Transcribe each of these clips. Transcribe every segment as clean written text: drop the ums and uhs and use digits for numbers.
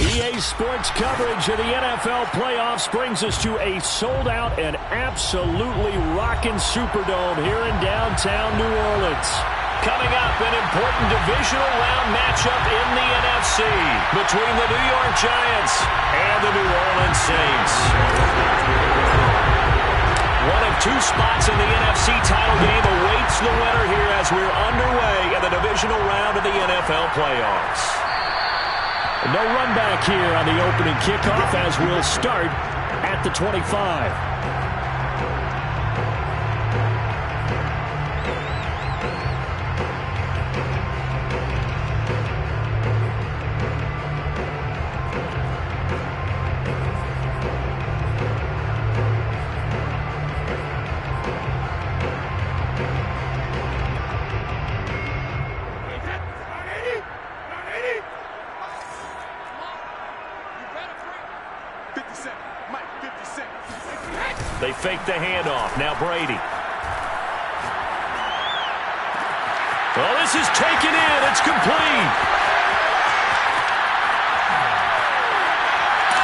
EA Sports coverage of the NFL playoffs brings us to a sold-out and absolutely rocking Superdome here in downtown New Orleans. Coming up, an important Divisional Round matchup in the NFC between the New York Giants and the New Orleans Saints. One of two spots in the NFC title game awaits the winner here as we're underway in the Divisional Round of the NFL playoffs. No run back here on the opening kickoff as we'll start at the 25. They fake the handoff. Now Brady. Well, this is taken in. It's complete.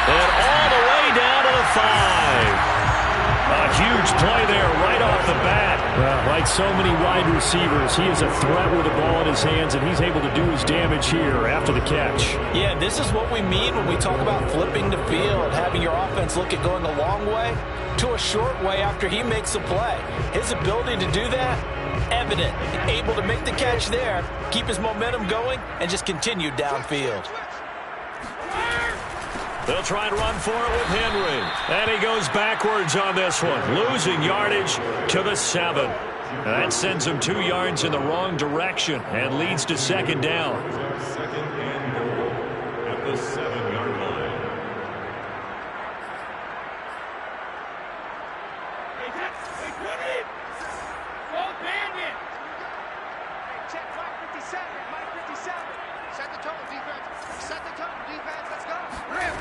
And all the way down to the 5. A huge play there right off the bat. Like so many wide receivers, he is a threat with the ball in his hands, and he's able to do his damage here after the catch. Yeah, this is what we mean when we talk about flipping the field, having your offense look at going a long way to a short way after he makes a play. His ability to do that, evident. Able to make the catch there, keep his momentum going, and just continue downfield. They'll try and run for it with Henry. And he goes backwards on this one, losing yardage to the 7. And that sends him 2 yards in the wrong direction and leads to second down. Second and goal at the 7-yard line. Check 557, Mike 57. Set the tone, defense. Set the tone, defense. Let's go. Rim.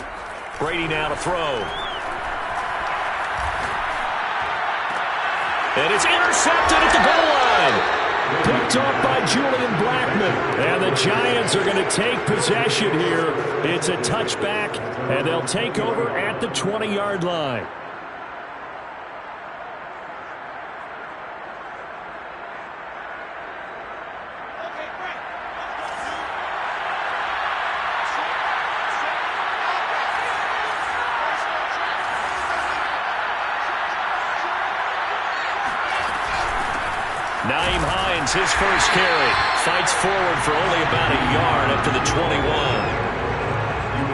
Brady now to throw. And it's intercepted at the goal line. Picked off by Julian Blackmon. And the Giants are going to take possession here. It's a touchback, and they'll take over at the 20-yard line. Nyheim Hines, his first carry, fights forward for only about a yard up to the 21.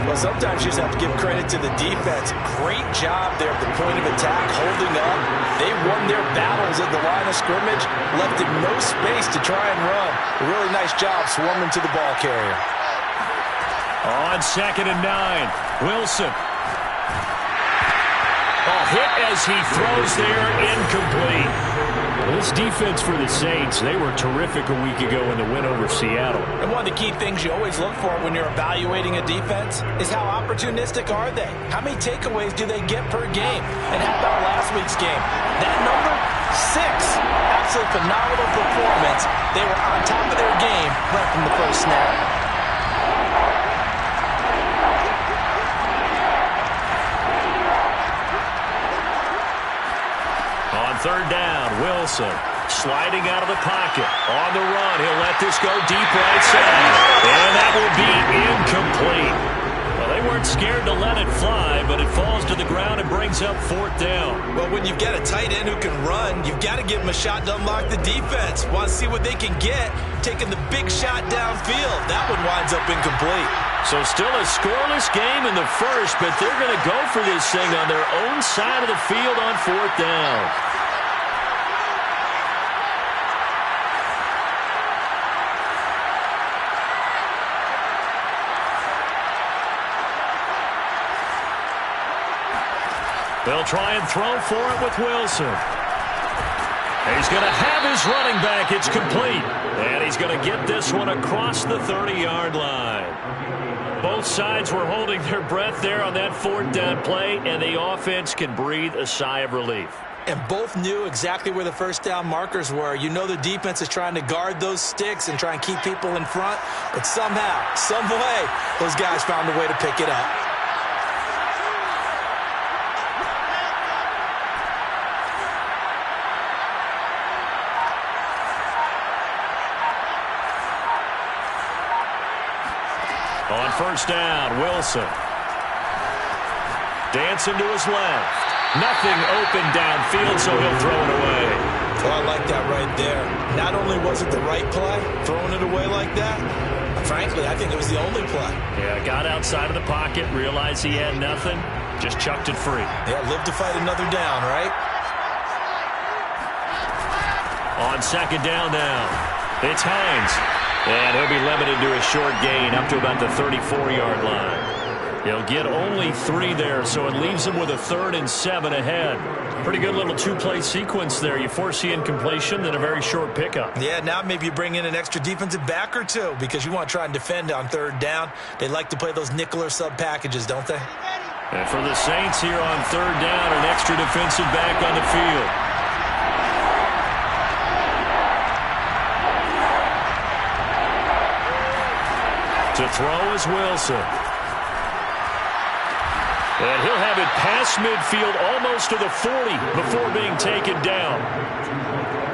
Well, sometimes you just have to give credit to the defense. Great job there at the point of attack, holding up. They won their battles at the line of scrimmage, left him no space to try and run. A really nice job swarming to the ball carrier. On 2nd and 9, Wilson. Hit as he throws there, incomplete. This defense for the Saints, they were terrific a week ago in the win over Seattle. And one of the key things you always look for when you're evaluating a defense is how opportunistic are they? How many takeaways do they get per game? And how about last week's game? That number, 6. Absolutely phenomenal performance. They were on top of their game right from the first snap. Third down, Wilson sliding out of the pocket. On the run, he'll let this go deep right side. And that will be incomplete. Well, they weren't scared to let it fly, but it falls to the ground and brings up 4th down. Well, when you've got a tight end who can run, you've got to give him a shot to unlock the defense. Want to see what they can get, taking the big shot downfield. That one winds up incomplete. So still a scoreless game in the first, but they're going to go for this thing on their own side of the field on 4th down. They'll try and throw for it with Wilson. He's going to have his running back. It's complete. And he's going to get this one across the 30-yard line. Both sides were holding their breath there on that fourth down play, and the offense can breathe a sigh of relief. And both knew exactly where the first down markers were. You know the defense is trying to guard those sticks and try and keep people in front. But somehow, some way, those guys found a way to pick it up. On first down, Wilson. Dancing to his left. Nothing open downfield, so he'll throw it away. Oh, I like that right there. Not only was it the right play, throwing it away like that, frankly, I think it was the only play. Yeah, got outside of the pocket, realized he had nothing, just chucked it free. Yeah, live to fight another down, right? On second down now, it's Hines. And he'll be limited to a short gain up to about the 34-yard line. He'll get only 3 there, so it leaves him with a 3rd and 7 ahead. Pretty good little two-play sequence there. You force the incompletion, then a very short pickup. Yeah, now maybe you bring in an extra defensive back or two because you want to try and defend on third down. They like to play those nickel or sub packages, don't they? And for the Saints here on third down, an extra defensive back on the field. To throw is Wilson. And he'll have it past midfield almost to the 40 before being taken down.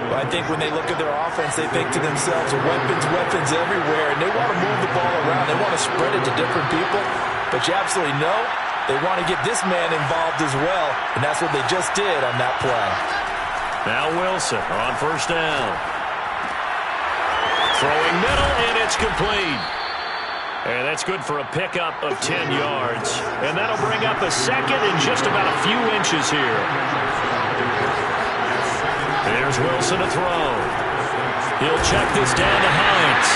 Well, I think when they look at their offense, they think to themselves, weapons everywhere, and they want to move the ball around. They want to spread it to different people. But you absolutely know they want to get this man involved as well, and that's what they just did on that play. Now Wilson on first down. Throwing middle, and it's complete. And that's good for a pickup of 10 yards. And that'll bring up a second and just about a few inches here. There's Wilson to throw. He'll check this down to Hines.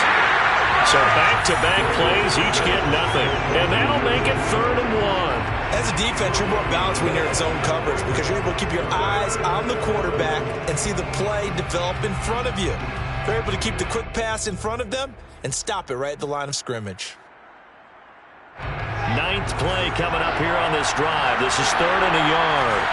So back-to-back plays, each get nothing. And that'll make it 3rd and 1. As a defense, you're more balanced when you're in zone coverage because you're able to keep your eyes on the quarterback and see the play develop in front of you. They're able to keep the quick pass in front of them and stop it right at the line of scrimmage. 9th play coming up here on this drive. This is 3rd and a yard.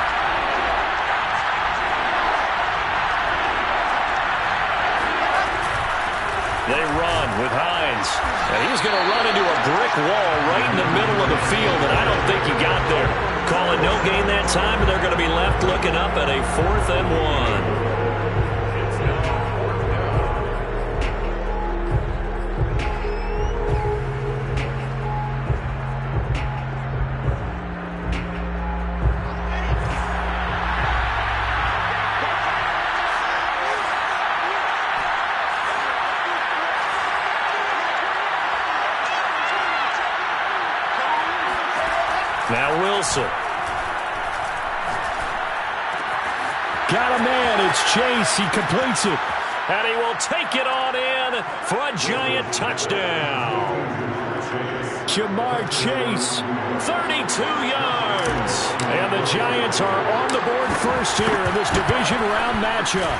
They run with Hines. And he's going to run into a brick wall right in the middle of the field, and I don't think he got there. Call it no gain that time, and they're going to be left looking up at a 4th and 1. Now Wilson. Got a man. It's Chase. He completes it. And he will take it on in for a giant touchdown. Jamar Chase, 32 yards. And the Giants are on the board first here in this division round matchup.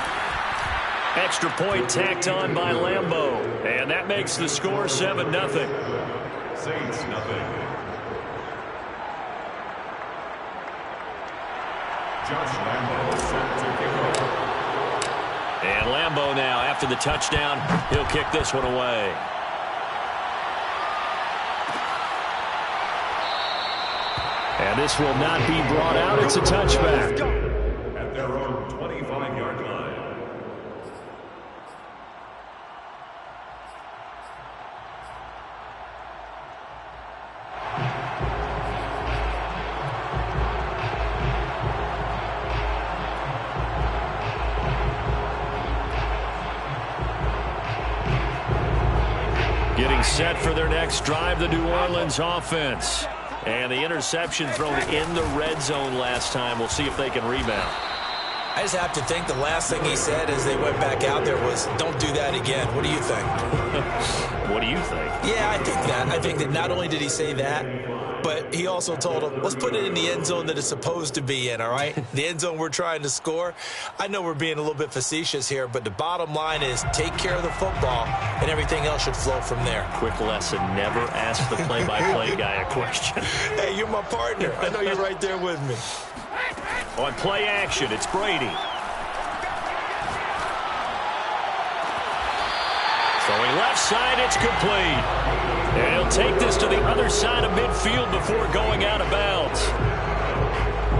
Extra point tacked on by Lambeau. And that makes the score 7-0. Saints nothing. Josh Lambeau set to kick off. And Lambeau now, after the touchdown, he'll kick this one away. And this will not be brought out. It's a touchback. At their own 25-yard line. Getting set for their next drive, the New Orleans offense. And the interception thrown in the red zone last time. We'll see if they can rebound. I just have to think the last thing he said as they went back out there was, don't do that again. What do you think? What do you think? Yeah, I think that. I think that not only did he say that, but he also told him, let's put it in the end zone that it's supposed to be in, all right? The end zone we're trying to score. I know we're being a little bit facetious here, but the bottom line is take care of the football, and everything else should flow from there. Quick lesson, never ask the play-by-play guy a question. Hey, you're my partner. I know you're right there with me. On play action, it's Brady. Throwing left side, it's complete. And he'll take this to the other side of midfield before going out of bounds.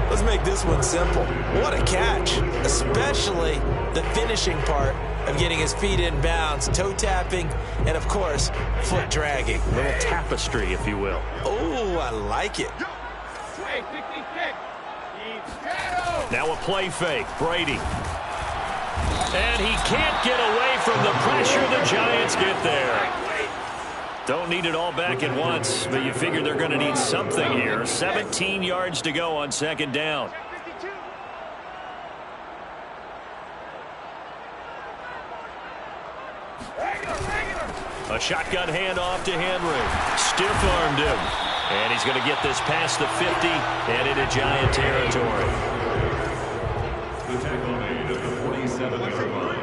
Let's make this one simple. What a catch, especially the finishing part of getting his feet in bounds, toe tapping, and, of course, foot dragging. A little tapestry, if you will. Oh, I like it. Now a play fake, Brady. And he can't get away from the pressure. The Giants get there. Don't need it all back at once, but you figure they're going to need something here. 17 yards to go on second down. A shotgun handoff to Henry. Stiff-armed him. And he's going to get this past the 50 and into Giant territory. The tackle made at the 47-yard line.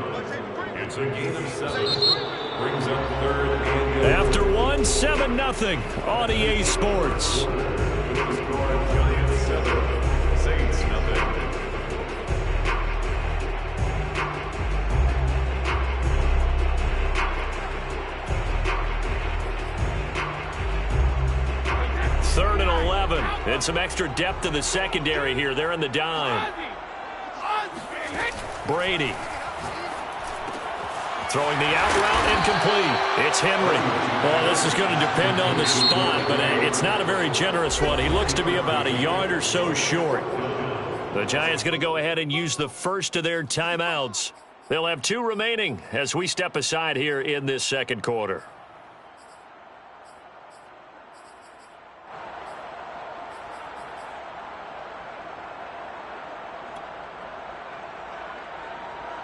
It's a gain of 7. Brings up third and After 7-0 on EA Sports. score. Giants 7, Saints nothing. Third and 11. And some extra depth in the secondary here. They're in the dime. Brady. Throwing the out route incomplete. It's Henry. Well, this is going to depend on the spot, but it's not a very generous one. He looks to be about a yard or so short. The Giants going to go ahead and use the first of their timeouts. They'll have 2 remaining as we step aside here in this second quarter.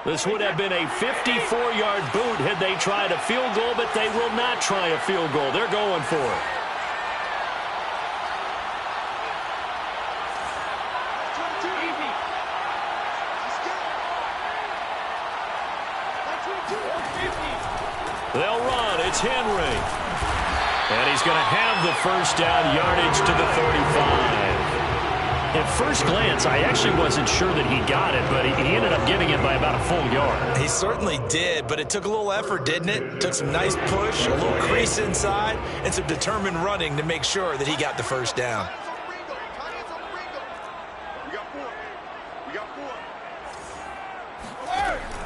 This would have been a 54-yard boot had they tried a field goal, but they will not try a field goal. They're going for it. They'll run. It's Henry. And he's going to have the first down, yardage to the 35. At first glance, I actually wasn't sure that he got it, but he ended up getting it by about a full yard. He certainly did, but it took a little effort, didn't it? Took some nice push, a little crease inside, and some determined running to make sure that he got the first down.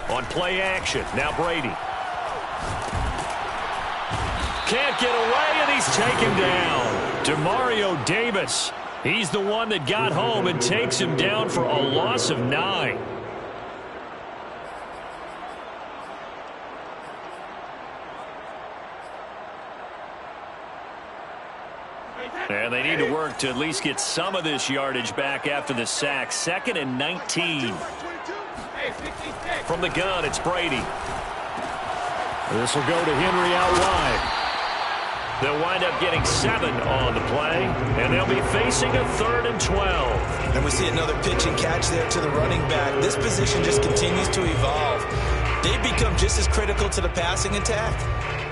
On play action, now Brady. Can't get away, and he's taken down. Demario Davis. He's the one that got home and takes him down for a loss of 9. And they need to work to at least get some of this yardage back after the sack. 2nd and 19. From the gun, it's Brady. This will go to Henry out wide. They'll wind up getting 7 on the play, and they'll be facing a 3rd and 12. And we see another pitch and catch there to the running back. This position just continues to evolve. They've become just as critical to the passing attack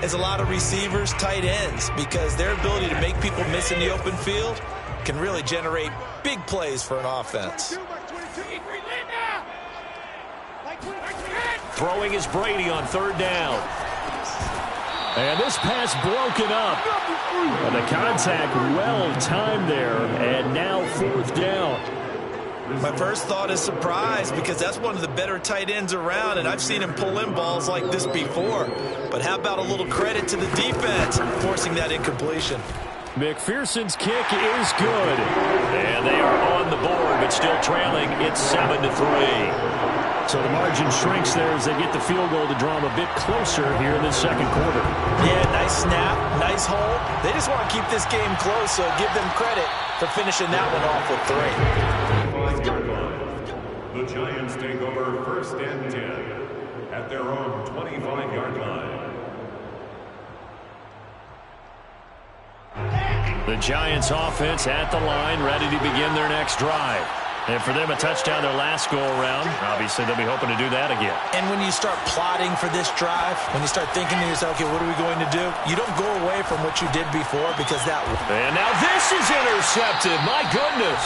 as a lot of receivers, tight ends, because their ability to make people miss in the open field can really generate big plays for an offense. Throwing is Brady on 3rd down. And this pass broken up. And the contact well timed there, and now 4th down. My first thought is surprise, because that's one of the better tight ends around, and I've seen him pull in balls like this before. But how about a little credit to the defense forcing that incompletion? McPherson's kick is good. And they are on the board, but still trailing. It's 7-3. So the margin shrinks there as they get the field goal to draw them a bit closer here in this second quarter. Yeah, nice snap, nice hold. They just want to keep this game close, so give them credit for finishing that one off with 3. 5-yard line. The Giants take over 1st and 10 at their own 25-yard line. The Giants offense at the line, ready to begin their next drive. And for them, a touchdown their last go-around. Obviously, they'll be hoping to do that again. And when you start plotting for this drive, when you start thinking to yourself, okay, what are we going to do? You don't go away from what you did before because that... And now this is intercepted. My goodness.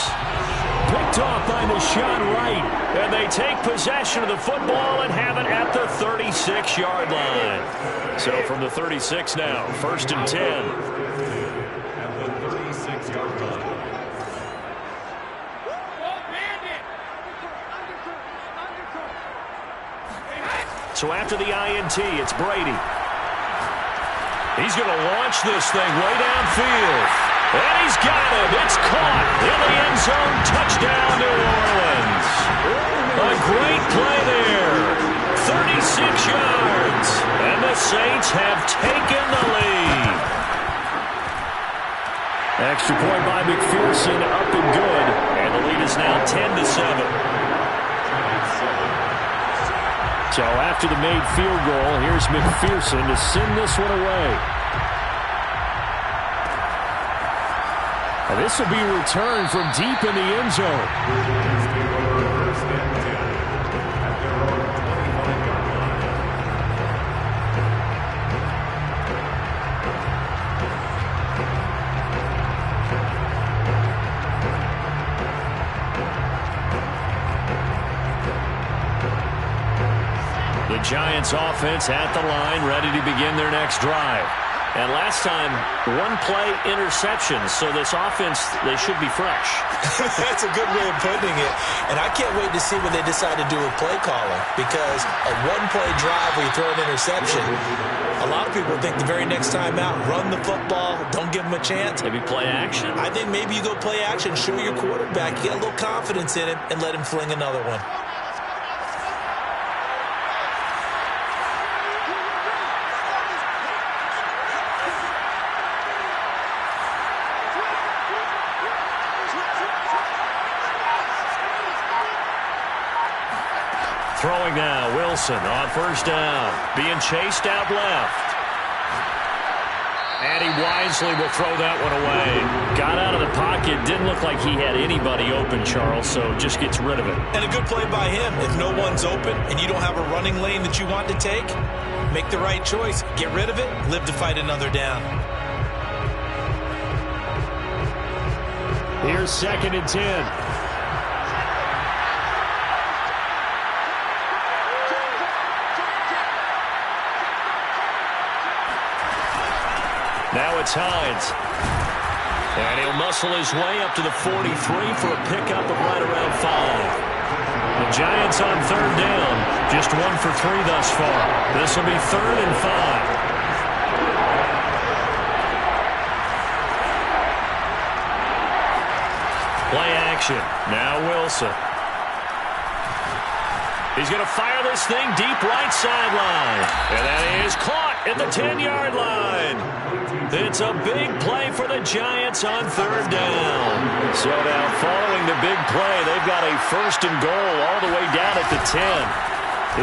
Picked off by Deshaun Wright. And they take possession of the football and have it at the 36-yard line. So from the 36 now, 1st and 10. At the 36-yard line. So after the INT, it's Brady. He's going to launch this thing way downfield. And he's got it. It's caught in the end zone. Touchdown, New Orleans. A great play there. 36 yards. And the Saints have taken the lead. Extra point by McPherson, up and good. And the lead is now 10-7. So after the made field goal, here's McPherson to send this one away. And this will be returned from deep in the end zone. The Giants offense at the line, ready to begin their next drive. And last time, one play interception. So this offense, they should be fresh. That's a good way of putting it. And I can't wait to see what they decide to do with play calling. Because a one-play drive where you throw an interception, a lot of people think the very next time out, run the football, don't give them a chance. Maybe play action? I think maybe you go play action, show your quarterback, you get a little confidence in him, and let him fling another one. Throwing now, Wilson on 1st down. Being chased out left. And he wisely will throw that one away. Got out of the pocket. Didn't look like he had anybody open, Charles, so just gets rid of it. And a good play by him. If no one's open and you don't have a running lane that you want to take, make the right choice. Get rid of it. Live to fight another down. Here's 2nd and 10. Now it's Hines. And he'll muscle his way up to the 43 for a pickup of right around 5. The Giants on 3rd down. Just 1 for 3 thus far. This will be 3rd and 5. Play action. Now Wilson. He's going to fire this thing deep right sideline. And that is caught at the 10-yard line. It's a big play for the Giants on 3rd down. So now following the big play, they've got a 1st and goal all the way down at the 10.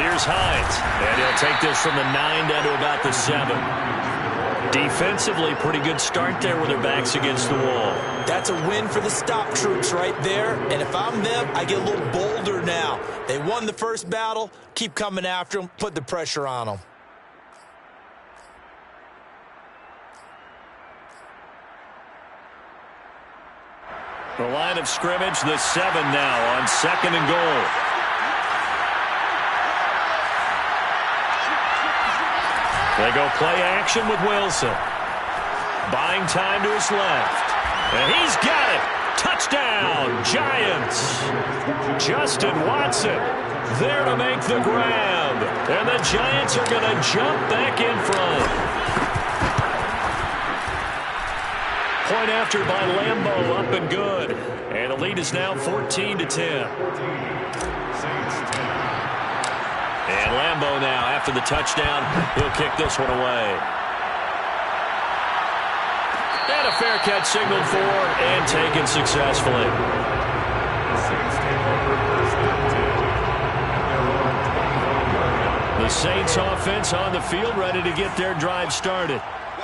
Here's Hines. And he'll take this from the 9 down to about the 7. Defensively, pretty good start there with their backs against the wall. That's a win for the stop troops right there. And if I'm them, I get a little bolder now. They won the first battle. Keep coming after them. Put the pressure on them. The line of scrimmage, the 7 now on 2nd and goal. They go play action with Wilson. Buying time to his left. And he's got it. Touchdown, Giants. Justin Watson there to make the grab. And the Giants are going to jump back in front. Point after by Lambeau, up and good. And the lead is now 14-10. And Lambeau now, after the touchdown, he'll kick this one away. And a fair catch signaled for and taken successfully. The Saints offense on the field, ready to get their drive started.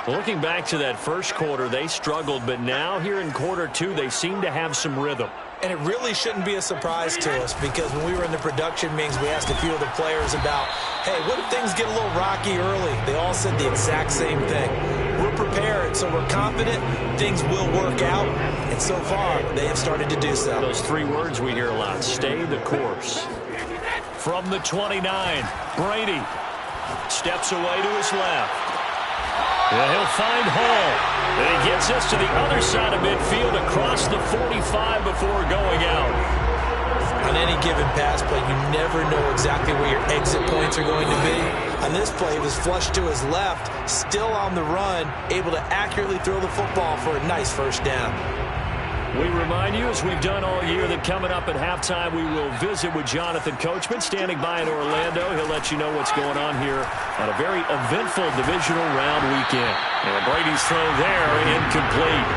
Looking back to that first quarter, they struggled, but now here in quarter two, they seem to have some rhythm. And it really shouldn't be a surprise to us, because when we were in the production meetings, we asked a few of the players about, hey, what if things get a little rocky early? They all said the exact same thing. We're prepared, so we're confident things will work out. And so far, they have started to do so. Those three words we hear a lot: stay the course. From the 29, Brady steps away to his left. Well, he'll find Hall. And he gets us to the other side of midfield across the 45 before going out. On any given pass play, you never know exactly where your exit points are going to be. On this play, it was flushed to his left, still on the run, able to accurately throw the football for a nice first down. We remind you, as we've done all year, that coming up at halftime, we will visit with Jonathan Coachman, standing by in Orlando. He'll let you know what's going on here on a very eventful divisional round weekend. And Brady's throw there, incomplete.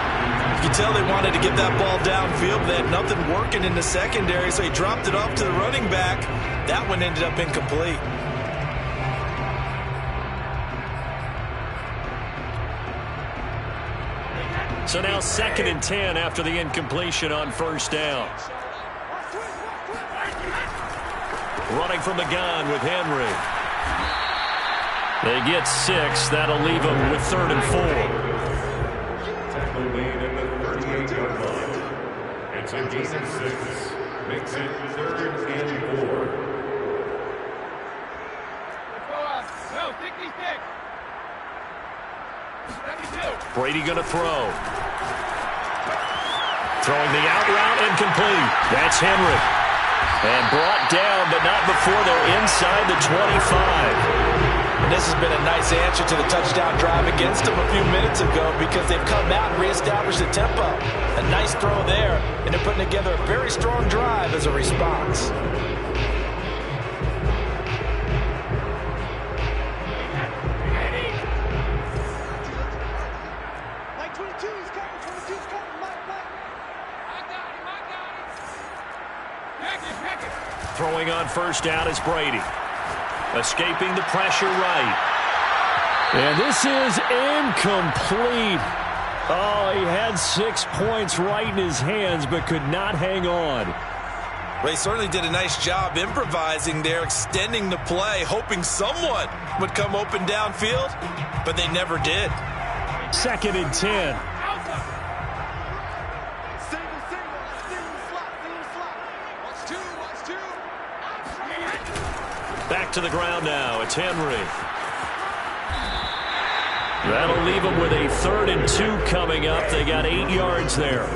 You can tell they wanted to get that ball downfield, but they had nothing working in the secondary, so he dropped it off to the running back. That one ended up incomplete. So now 2nd and 10 after the incompletion on first down. Running from the gun with Henry. They get 6. That'll leave them with 3rd and 4. Tackle made at the 38-yard line. It's a gain of 6. Makes it 3rd and 4. No, stick these sticks. Brady going to throw. Throwing the out route, incomplete. That's Henry. And brought down, but not before they're inside the 25. And this has been a nice answer to the touchdown drive against them a few minutes ago, because they've come out and reestablished the tempo. A nice throw there, and they're putting together a very strong drive as a response. Throwing on first down is Brady. Escaping the pressure right. And this is incomplete. Oh, he had 6 points right in his hands, but could not hang on. They certainly did a nice job improvising there, extending the play, hoping someone would come open downfield, but they never did. 2nd and 10. Back to the ground now. It's Henry. That'll leave them with a 3rd and 2 coming up. They got 8 yards there.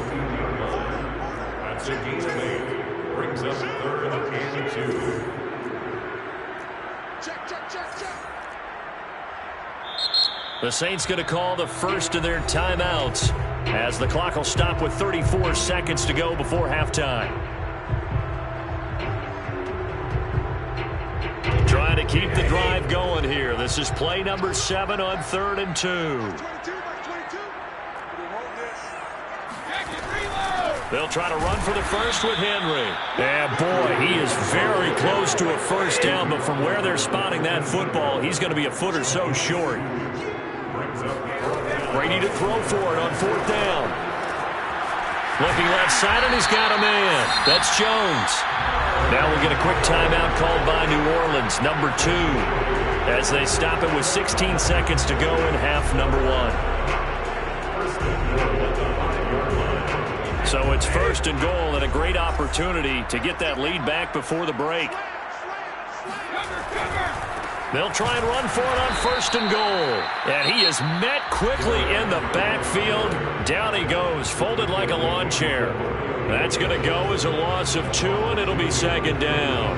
That's a gain of 8. Brings up 3rd and 2. Check. The Saints going to call the first of their timeouts, as the clock will stop with 34 seconds to go before halftime. Trying to keep the drive going here. This is play number 7 on 3rd and 2. They'll try to run for the first with Henry. And boy, he is very close to a first down, but from where they're spotting that football, he's going to be a foot or so short. Brady to throw for it on 4th down. Looking left side, and he's got a man. That's Jones. Now we'll get a quick timeout called by New Orleans, number 2, as they stop it with 16 seconds to go in half number 1. So it's 1st and goal, and a great opportunity to get that lead back before the break. They'll try and run for it on 1st and goal. And he is met quickly in the backfield. Down he goes, folded like a lawn chair. That's going to go as a loss of 2, and it'll be 2nd down.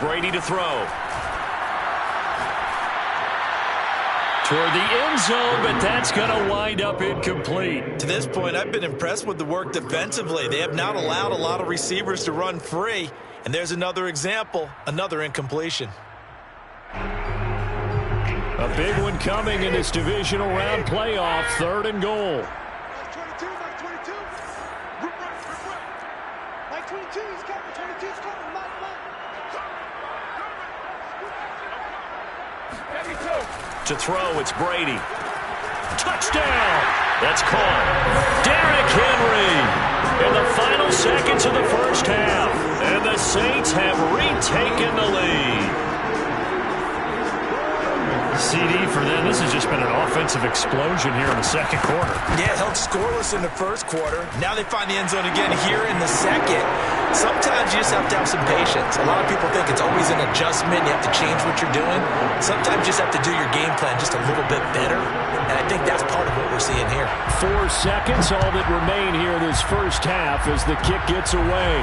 Brady to throw. Toward the end zone, but that's going to wind up incomplete. To this point, I've been impressed with the work defensively. They have not allowed a lot of receivers to run free. And there's another example, another incompletion. A big one coming in this divisional round playoff, 3rd and goal. Mike 22, Mike 22. Rip. Mike 22, he's coming, 22's coming, Mike. To throw, it's Brady. Touchdown! That's caught. Derrick Henry in the final seconds of the first half. And the Saints have retaken the lead. CD for them. This has just been an offensive explosion here in the second quarter. Yeah, held scoreless in the first quarter. Now they find the end zone again here in the second. Sometimes you just have to have some patience. A lot of people think it's always an adjustment. You have to change what you're doing. Sometimes you just have to do your game plan just a little bit better. And I think that's part of what we're seeing here. 4 seconds, all that remain here in this first half as the kick gets away.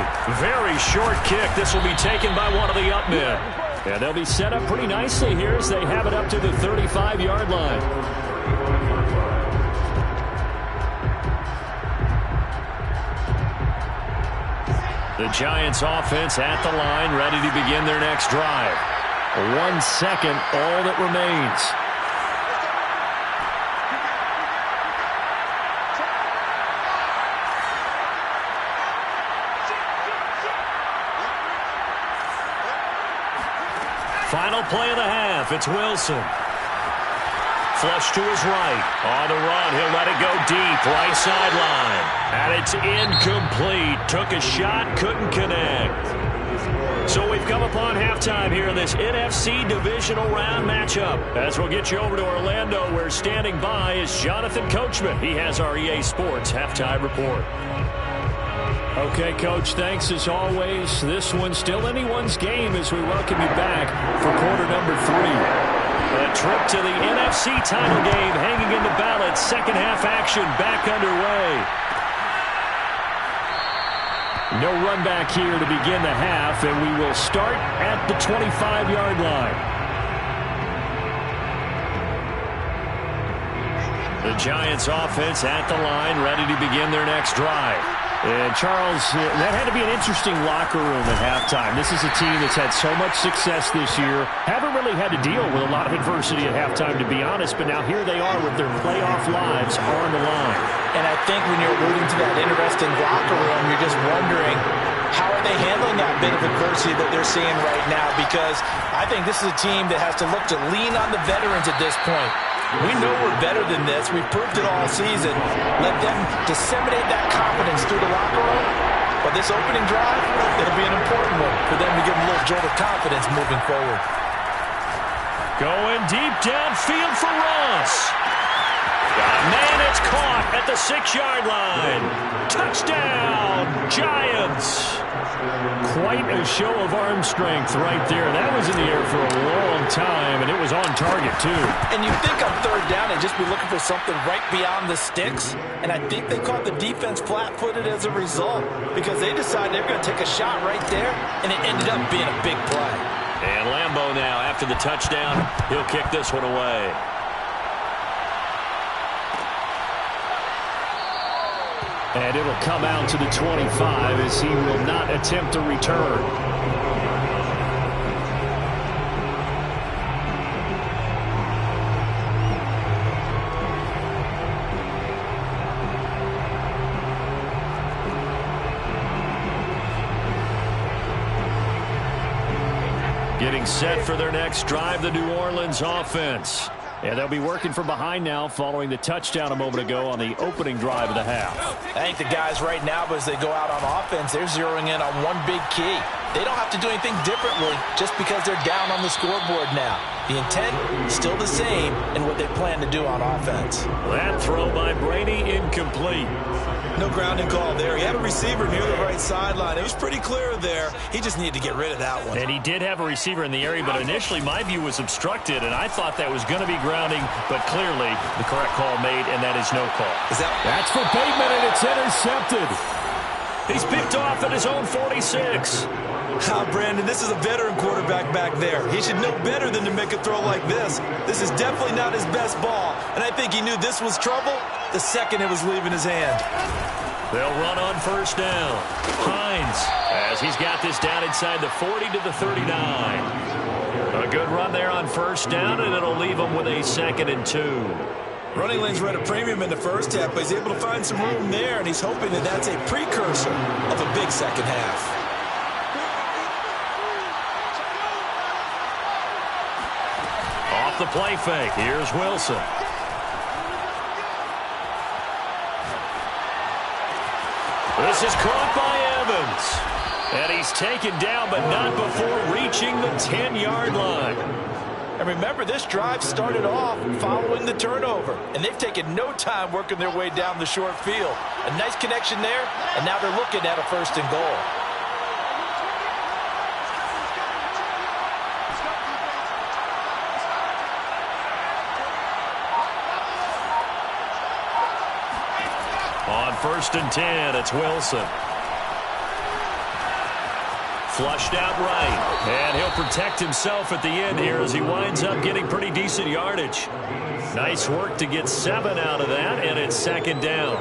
Very short kick. This will be taken by one of the up men. And they'll be set up pretty nicely here as they have it up to the 35-yard line. The Giants offense at the line, ready to begin their next drive. 1 second, all that remains. Final play of the half. It's Wilson. Flush to his right. On the run. He'll let it go deep. Right sideline. And it's incomplete. Took a shot. Couldn't connect. So we've come upon halftime here in this NFC Divisional Round matchup. As we'll get you over to Orlando, where standing by is Jonathan Coachman. He has our EA Sports halftime report. Okay, Coach, thanks as always. This one's still anyone's game as we welcome you back for quarter number 3. A trip to the NFC title game hanging in the balance. Second half action back underway. No run back here to begin the half, and we will start at the 25-yard line. The Giants offense at the line, ready to begin their next drive. And, Charles, that had to be an interesting locker room at halftime. This is a team that's had so much success this year. Haven't really had to deal with a lot of adversity at halftime, to be honest, but now here they are with their playoff lives on the line. And I think when you're alluding to that interesting locker room, you're just wondering, how are they handling that bit of adversity that they're seeing right now? Because I think this is a team that has to look to lean on the veterans at this point. We know we're better than this. We've proved it all season. Let them disseminate that confidence through the locker room. But this opening drive, it'll be an important one for them to give them a little jolt of confidence moving forward. Going deep downfield for Ross. Man, it's caught at the 6-yard line. Touchdown, Giants. Quite a show of arm strength right there. That was in the air for a long time, and it was on target, too. And you think on third down, they'd just be looking for something right beyond the sticks. And I think they caught the defense flat-footed as a result because they decided they were going to take a shot right there, and it ended up being a big play. And Lambeau now, after the touchdown, he'll kick this one away. And it'll come out to the 25 as he will not attempt a return. Getting set for their next drive, the New Orleans offense. And they'll be working from behind now following the touchdown a moment ago on the opening drive of the half. I think the guys right now, as they go out on offense, they're zeroing in on one big key. They don't have to do anything differently just because they're down on the scoreboard now. The intent is still the same in what they plan to do on offense. That throw by Brady incomplete. No grounding call there. He had a receiver near the right sideline. It was pretty clear there. He just needed to get rid of that one. And he did have a receiver in the area, but initially my view was obstructed, and I thought that was going to be grounding, but clearly the correct call made, and that is no call. That's for Bateman, and it's intercepted. He's picked off at his own 46. Brandon, this is a veteran quarterback back there. He should know better than to make a throw like this. This is definitely not his best ball, and I think he knew this was trouble the second it was leaving his hand. They'll run on first down. Hines, as he's got this down inside the 40 to the 39. A good run there on first down, and it'll leave him with a 2nd and 2. Running lanes were at a premium in the first half, but he's able to find some room there, and he's hoping that that's a precursor of a big second half. Off the play fake, here's Wilson. This is caught by Evans. And he's taken down, but not before reaching the 10-yard line. And remember, this drive started off following the turnover, and they've taken no time working their way down the short field. A nice connection there, and now they're looking at a 1st and goal. On 1st and 10, it's Wilson. Flushed out right, and he'll protect himself at the end here as he winds up getting pretty decent yardage. Nice work to get 7 out of that, and it's 2nd down.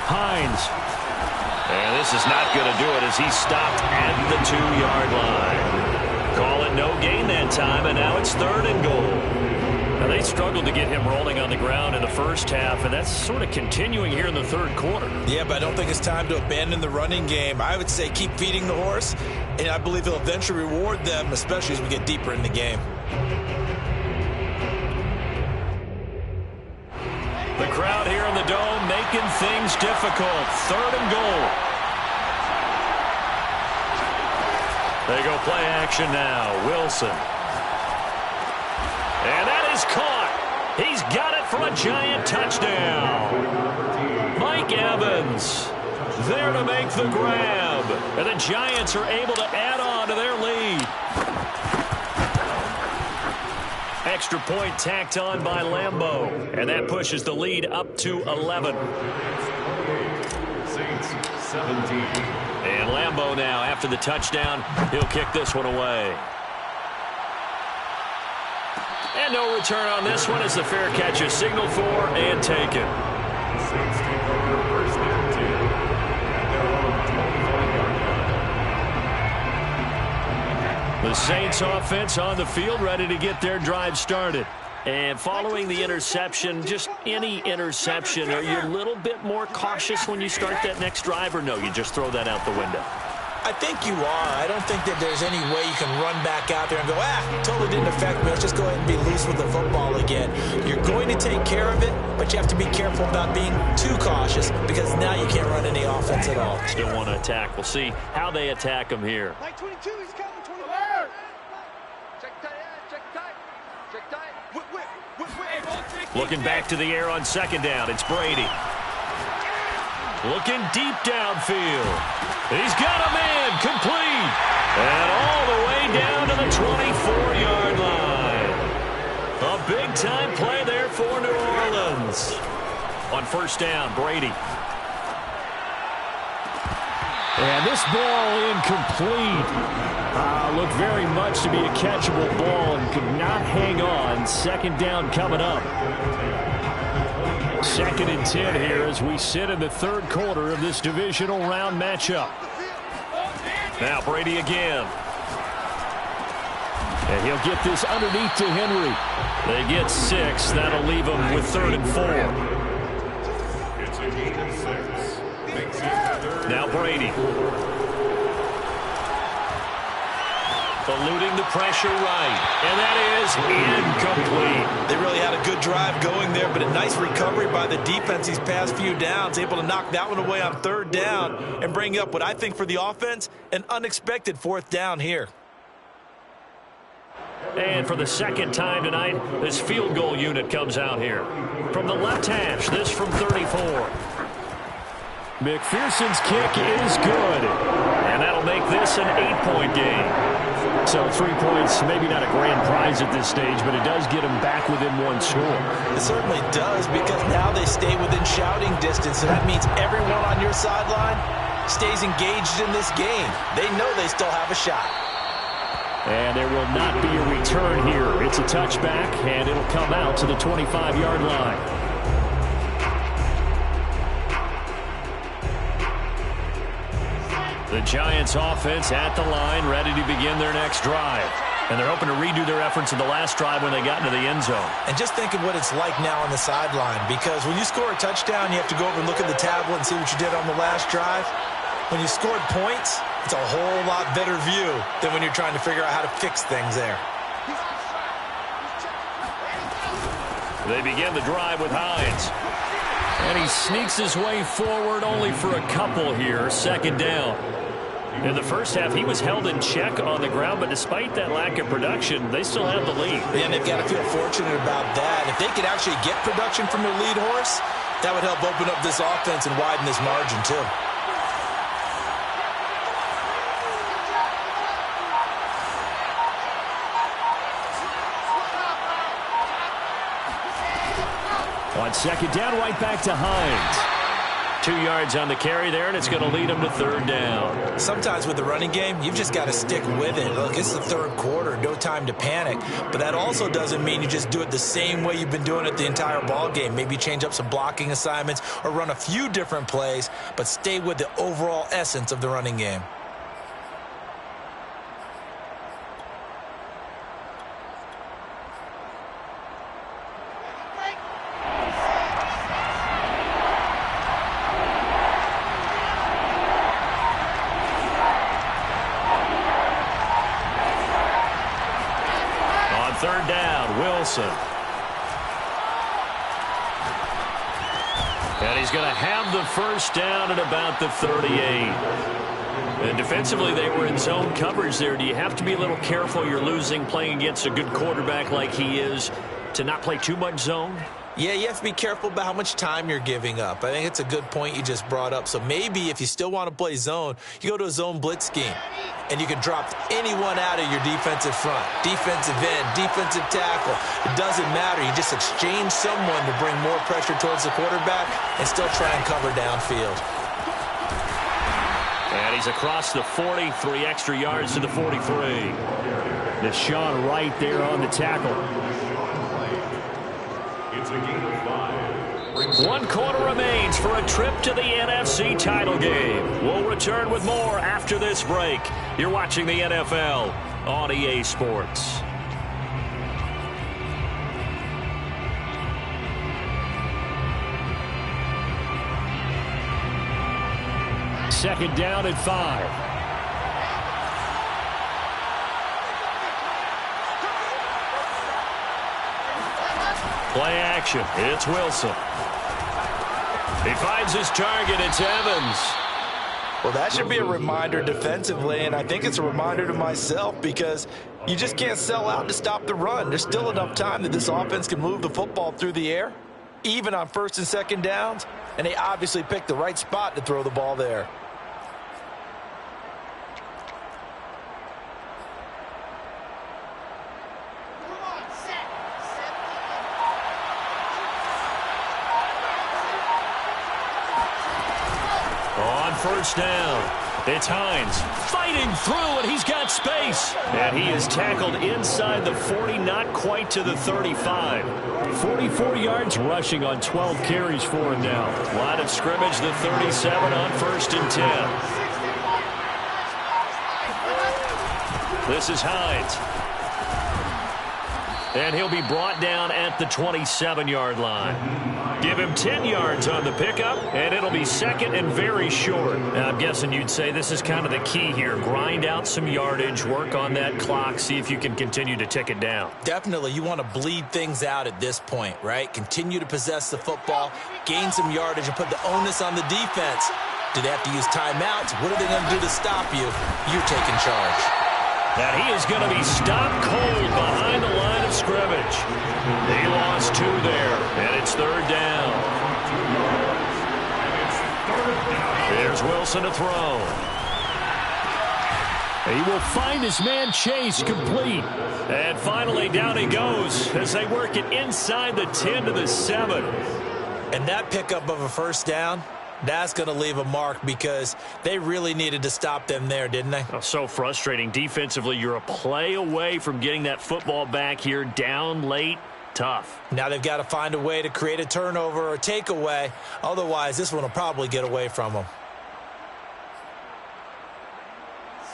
Hines. And this is not going to do it as he's stopped at the 2-yard line. Call it no gain that time, and now it's 3rd and goal. Now they struggled to get him rolling on the ground in the first half, and that's sort of continuing here in the 3rd quarter. Yeah, but I don't think it's time to abandon the running game. I would say keep feeding the horse, and I believe he'll eventually reward them, especially as we get deeper in the game. The crowd here in the Dome making things difficult. 3rd and goal. They go play action now. Wilson. And that is caught. He's got it for a giant touchdown. Mike Evans there to make the grab. And the Giants are able to add on to their lead. Extra point tacked on by Lambeau. And that pushes the lead up to 11. Saints 17. And Lambeau now, after the touchdown, he'll kick this one away. And no return on this one as the fair catch is signaled for and taken. Saints take over 1st and 10 at their own 25-yard line. The Saints offense on the field ready to get their drive started. And following the interception, just any interception, are you a little bit more cautious when you start that next drive, or no, you just throw that out the window? I think you are. I don't think that there's any way you can run back out there and go, totally didn't affect me. Let's just go ahead and be loose with the football again. You're going to take care of it, but you have to be careful about being too cautious because now you can't run any offense at all. Still want to attack. We'll see how they attack them here. Like 22, he's coming. 21. Check tight end. Check tight. Check tight. Looking back to the air on 2nd down. It's Brady. Looking deep downfield. He's got a man complete. And all the way down to the 24-yard line. A big-time play there for New Orleans. On 1st down, Brady. And this ball incomplete. Looked very much to be a catchable ball and could not hang on. 2nd down coming up. 2nd and 10 here as we sit in the 3rd quarter of this divisional round matchup. Now Brady again. And he'll get this underneath to Henry. They get 6. That'll leave them with 3rd and 4. It's a gain of 6. Makes it 3rd. Now Brady. Eluding the pressure right. And that is incomplete. They really had a good drive going there, but a nice recovery by the defense these past few downs. Able to knock that one away on 3rd down and bring up what I think for the offense, an unexpected 4th down here. And for the second time tonight, this field goal unit comes out here. From the left hash, this from 34. McPherson's kick is good. And that'll make this an 8-point game. So 3 points, maybe not a grand prize at this stage, but it does get them back within one score. It certainly does, because now they stay within shouting distance, and that means everyone on your sideline stays engaged in this game. They know they still have a shot. And there will not be a return here. It's a touchback, and it'll come out to the 25-yard line. The Giants offense at the line, ready to begin their next drive. And they're hoping to redo their efforts in the last drive when they got into the end zone. And just think of what it's like now on the sideline, because when you score a touchdown, you have to go over and look at the tablet and see what you did on the last drive. When you scored points, it's a whole lot better view than when you're trying to figure out how to fix things there. They begin the drive with Hines. And he sneaks his way forward only for a couple here, second down. In the first half, he was held in check on the ground, but despite that lack of production, they still have the lead. And they've got to feel fortunate about that. If they could actually get production from their lead horse, that would help open up this offense and widen this margin too. On second down, right back to Hines. 2 yards on the carry there, and it's going to lead him to third down. Sometimes with the running game, you've just got to stick with it. Look, it's the third quarter, no time to panic. But that also doesn't mean you just do it the same way you've been doing it the entire ball game. Maybe change up some blocking assignments or run a few different plays, but stay with the overall essence of the running game. Third down, Wilson. And he's going to have the first down at about the 38. And defensively, they were in zone coverage there. Do you have to be a little careful? You're losing playing against a good quarterback like he is to not play too much zone? Yeah, you have to be careful about how much time you're giving up. I think it's a good point you just brought up. So maybe if you still want to play zone, you go to a zone blitz scheme. And you can drop anyone out of your defensive front. Defensive end, defensive tackle. It doesn't matter. You just exchange someone to bring more pressure towards the quarterback and still try and cover downfield. And he's across the 40, 3 extra yards to the 43. Deshaun right there on the tackle. It's a game of 5. 1 quarter remains for a trip to the NFC title game. We'll return with more after this break. You're watching the NFL on EA Sports. Second down at 5. Play action. It's Wilson. He finds his target. It's Evans. Well, that should be a reminder defensively, and I think it's a reminder to myself because you just can't sell out to stop the run. There's still enough time that this offense can move the football through the air, even on first and second downs, and they obviously picked the right spot to throw the ball there. First down. It's Hines fighting through, and he's got space. And he is tackled inside the 40, not quite to the 35. 44 yards rushing on 12 carries for him now. Line of scrimmage, the 37 on first and 10. This is Hines. And he'll be brought down at the 27-yard line. Give him 10 yards on the pickup, and it'll be second and very short. And I'm guessing you'd say this is kind of the key here. Grind out some yardage, work on that clock, see if you can continue to tick it down. Definitely, you want to bleed things out at this point, right? Continue to possess the football, gain some yardage, and put the onus on the defense. Do they have to use timeouts? What are they going to do to stop you? You're taking charge. And he is going to be stopped cold behind the line of scrimmage. He lost 2 there, and it's 3rd down. Here's Wilson to throw. He will find his man Chase complete. And finally down he goes as they work it inside the 10 to the 7. And that pickup of a first down, that's going to leave a mark because they really needed to stop them there, didn't they? Oh, so frustrating. Defensively, you're a play away from getting that football back here down late. Tough. Now they've got to find a way to create a turnover or takeaway. Otherwise, this one will probably get away from them.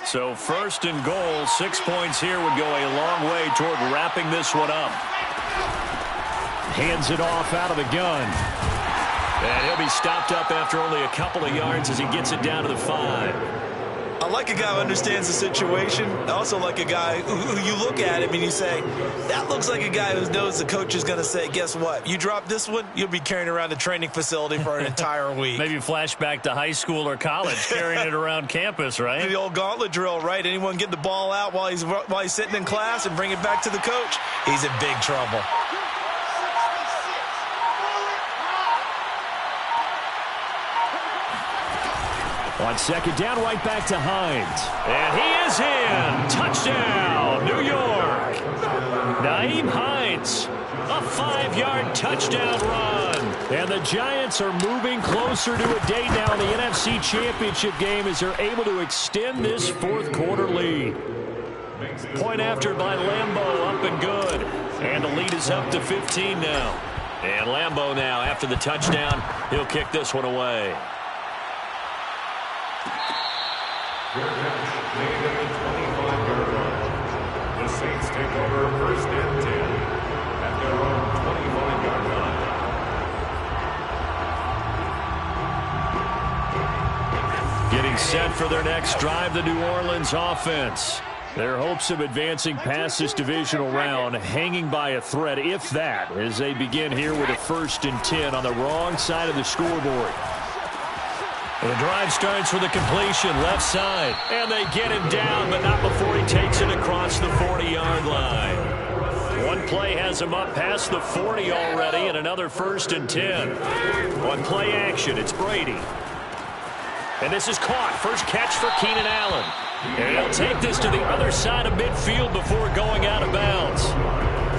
So 1st and goal, 6 points here would go a long way toward wrapping this one up. Hands it off out of the gun. And he'll be stopped up after only a couple of yards as he gets it down to the 5. I like a guy who understands the situation. I also like a guy who you look at him and you say, that looks like a guy who knows the coach is going to say, guess what? You drop this one, you'll be carrying around the training facility for an entire week. Maybe flashback to high school or college, carrying it around campus, right? The old gauntlet drill, right? Anyone get the ball out while he's sitting in class and bring it back to the coach? He's in big trouble. On 2nd down, right back to Hines. And he is in. Touchdown, New York. Nyheim Hines, a 5-yard touchdown run. And the Giants are moving closer to a date now in the NFC Championship game as they're able to extend this 4th quarter lead. Point after by Lambeau, up and good. And the lead is up to 15 now. And Lambeau now, after the touchdown, he'll kick this one away. Made at the 25-yard line. The Saints take over 1st and 10 at their own 25-yard line. Getting set for their next drive, the New Orleans offense. Their hopes of advancing past this divisional round hanging by a thread, if that, as they begin here with a 1st and 10 on the wrong side of the scoreboard. The drive starts with a completion, left side. And they get him down, but not before he takes it across the 40-yard line. One play has him up past the 40 already, and another 1st and 10. One play action, it's Brady. And this is caught. First catch for Keenan Allen. And he'll take this to the other side of midfield before going out of bounds.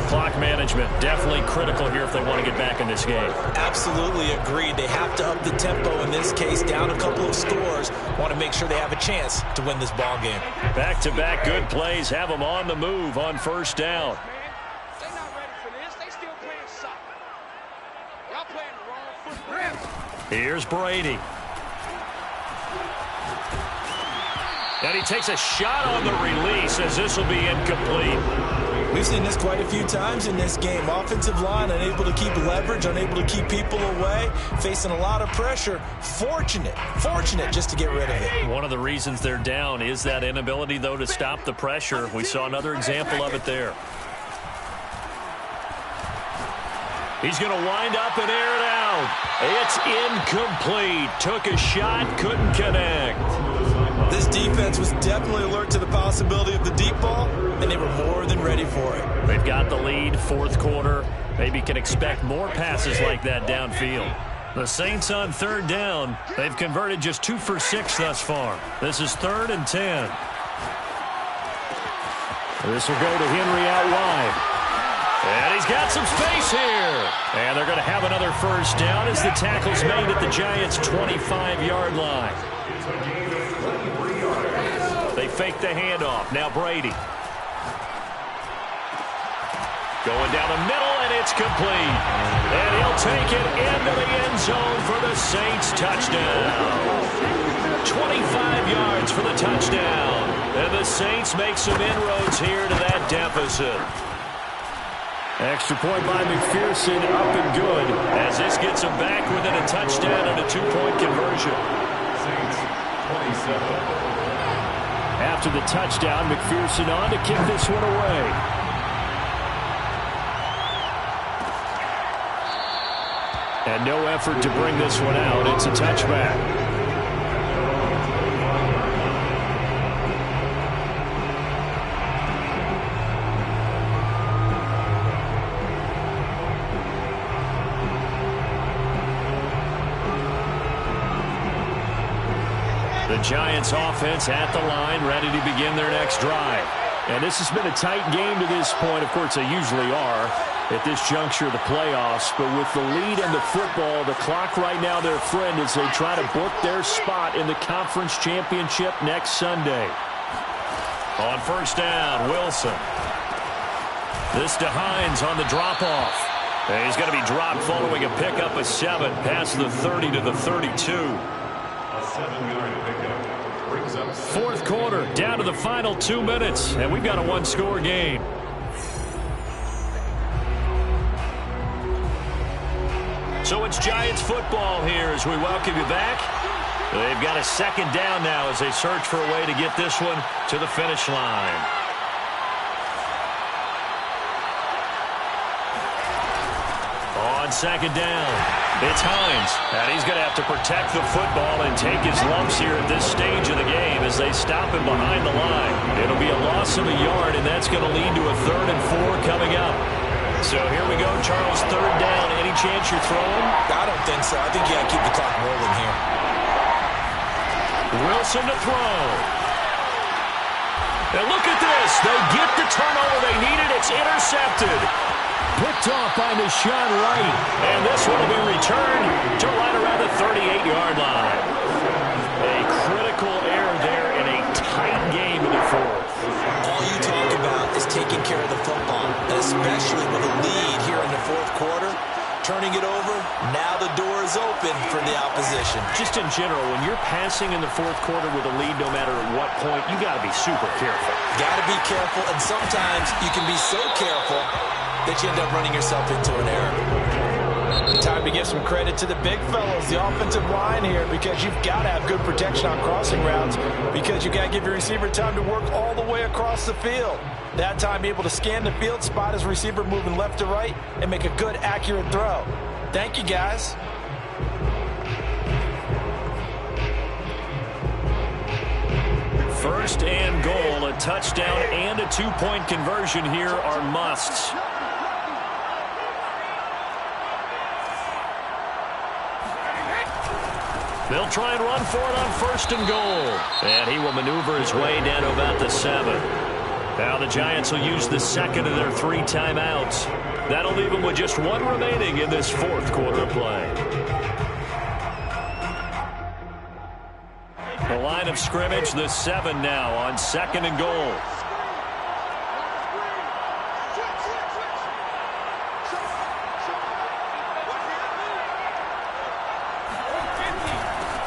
Clock management definitely critical here if they want to get back in this game. Absolutely agreed. They have to up the tempo in this case, down a couple of scores. Want to make sure they have a chance to win this ball game. Back-to-back good plays have them on the move on 1st down. They're not ready for this. They still playing soccer. Y'all playing the wrong football. Here's Brady. And he takes a shot on the release as this will be incomplete. We've seen this quite a few times in this game. Offensive line unable to keep leverage, unable to keep people away, facing a lot of pressure. Fortunate just to get rid of it. One of the reasons they're down is that inability, though, to stop the pressure. We saw another example of it there. He's going to wind up and air it out. It's incomplete. Took a shot, couldn't connect. This defense was definitely alert to the possibility of the deep ball, and they were more than ready for it. They've got the lead, 4th quarter. Maybe can expect more passes like that downfield. The Saints on 3rd down. They've converted just 2 for 6 thus far. This is 3rd and 10. This will go to Henry out wide. And he's got some space here. And they're going to have another 1st down as the tackle's made at the Giants' 25-yard line. They fake the handoff. Now Brady. Going down the middle, and it's complete. And he'll take it into the end zone for the Saints touchdown. 25 yards for the touchdown. And the Saints make some inroads here to that deficit. Extra point by McPherson, up and good, as this gets them back within a touchdown and a 2-point conversion. Saints 27. After the touchdown, McPherson on to kick this one away. And no effort to bring this one out. It's a touchback. The Giants offense at the line, ready to begin their next drive. And this has been a tight game to this point. Of course, they usually are at this juncture of the playoffs. But with the lead in the football, the clock right now their friend as they try to book their spot in the conference championship next Sunday. On first down, Wilson. This to Hines on the drop-off. And he's going to be dropped following a pickup of 7 past the 30 to the 32. A 7-yard pickup brings up Fourth quarter, down to the final 2 minutes, and we've got a one-score game. So it's Giants football here as we welcome you back. They've got a second down now as they search for a way to get this one to the finish line. On second down, it's Hines, and he's going to have to protect the football and take his lumps here at this stage of the game as they stop him behind the line. It'll be a loss of a yard, and that's going to lead to a 3rd and 4 coming up. So here we go, Charles, 3rd down. Any chance you're throwing? I don't think so. I think you got to keep the clock rolling here. Wilson to throw. And look at this. They get the turnover they needed. It's intercepted. Picked off by Deshaun Wright. And this one will be returned to right around the 38-yard line. A critical error there in a tight game in the 4th. All you talk about is taking care of the football, especially with a lead here in the 4th quarter. Turning it over, now the door is open for the opposition. Just in general, when you're passing in the 4th quarter with a lead, no matter at what point, you got to be super careful. Got to be careful, and sometimes you can be so careful that you end up running yourself into an error. Time to give some credit to the big fellas, the offensive line here, because you've got to have good protection on crossing routes, because you got to give your receiver time to work all the way across the field. That time, be able to scan the field, spot his receiver moving left to right, and make a good, accurate throw. Thank you, guys. First and goal, a touchdown and a 2-point conversion here are musts. They'll try and run for it on 1st and goal. And he will maneuver his way down to about the 7. Now the Giants will use the 2nd of their 3 timeouts. That'll leave them with just 1 remaining in this 4th quarter of play. The line of scrimmage, the 7 now on 2nd and goal.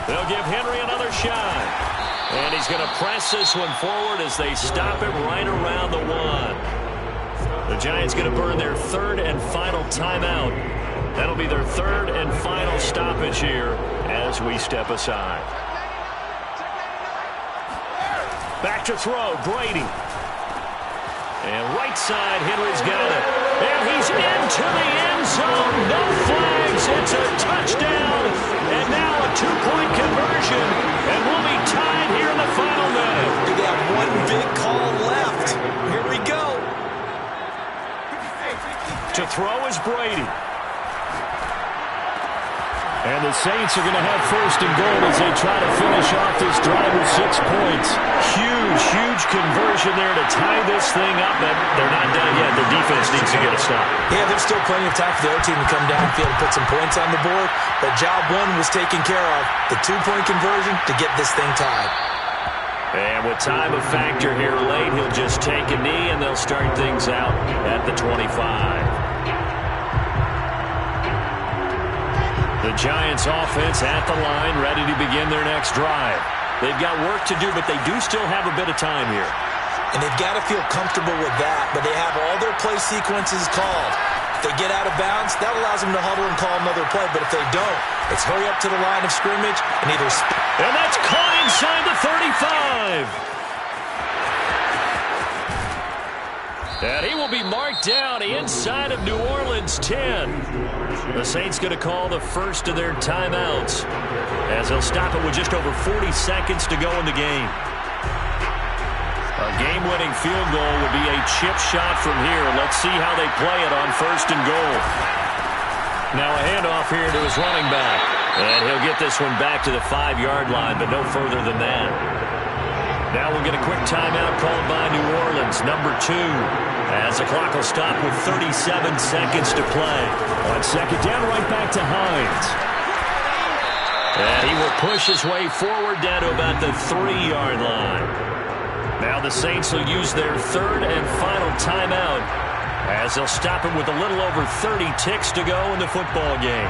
They'll give Henry another shot. And he's going to press this one forward as they stop it right around the 1. The Giants going to burn their 3rd and final timeout. That'll be their 3rd and final stoppage here as we step aside. Back to throw, Brady. And right side, Henry's got it. And he's into the end zone. No flags. It's a touchdown. And now a 2-point conversion. And we'll be tied here in the final minute. We got 1 big call left. Here we go. To throw is Brady. And the Saints are going to have 1st and goal as they try to finish off this drive with 6 points. Huge, huge conversion there to tie this thing up, but they're not done yet. The defense needs to get a stop. Yeah, there's still plenty of time for the other team to come downfield and put some points on the board, but job 1 was taken care of. The 2-point conversion to get this thing tied. And with time a factor here late, he'll just take a knee, and they'll start things out at the 25. The Giants offense at the line, ready to begin their next drive. They've got work to do, but they do still have a bit of time here. And they've got to feel comfortable with that, but they have all their play sequences called. If they get out of bounds, that allows them to huddle and call another play, but if they don't, it's hurry up to the line of scrimmage and either... And that's caught inside the 35. And he will be marked down inside of New Orleans 10. The Saints going to call the first of their timeouts as they'll stop it with just over 40 seconds to go in the game. A game-winning field goal would be a chip shot from here. Let's see how they play it on 1st and goal. Now a handoff here to his running back. And he'll get this one back to the 5-yard line, but no further than that. Now we'll get a quick timeout called by New Orleans, number 2, as the clock will stop with 37 seconds to play. On second down, right back to Hines. And he will push his way forward down to about the 3-yard line. Now the Saints will use their third and final timeout as they'll stop it with a little over 30 ticks to go in the football game.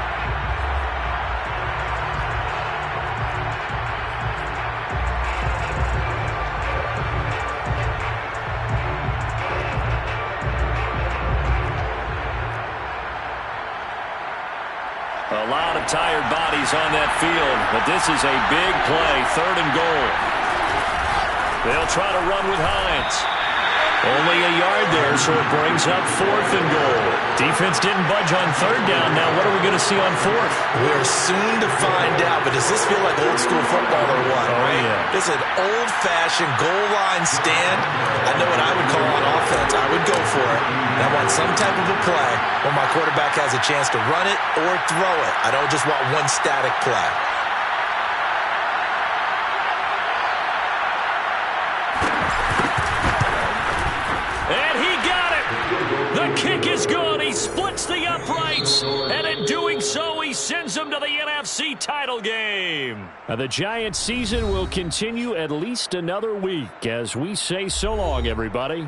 A lot of tired bodies on that field, but this is a big play, 3rd and goal. They'll try to run with Hines. Only a yard there, so it brings up 4th and goal. Defense didn't budge on 3rd down. Now what are we going to see on 4th? We're soon to find out, but does this feel like old school football or what? Oh, right? yeah. This is an old-fashioned goal line stand. I know what I would call on offense. I would go for it. And I want some type of a play where my quarterback has a chance to run it or throw it. I don't just want one static play. And he got it. The kick is good. He splits the uprights. And in doing so, he sends them to the NFC title game. Now, the Giants' season will continue at least another week as we say so long, everybody.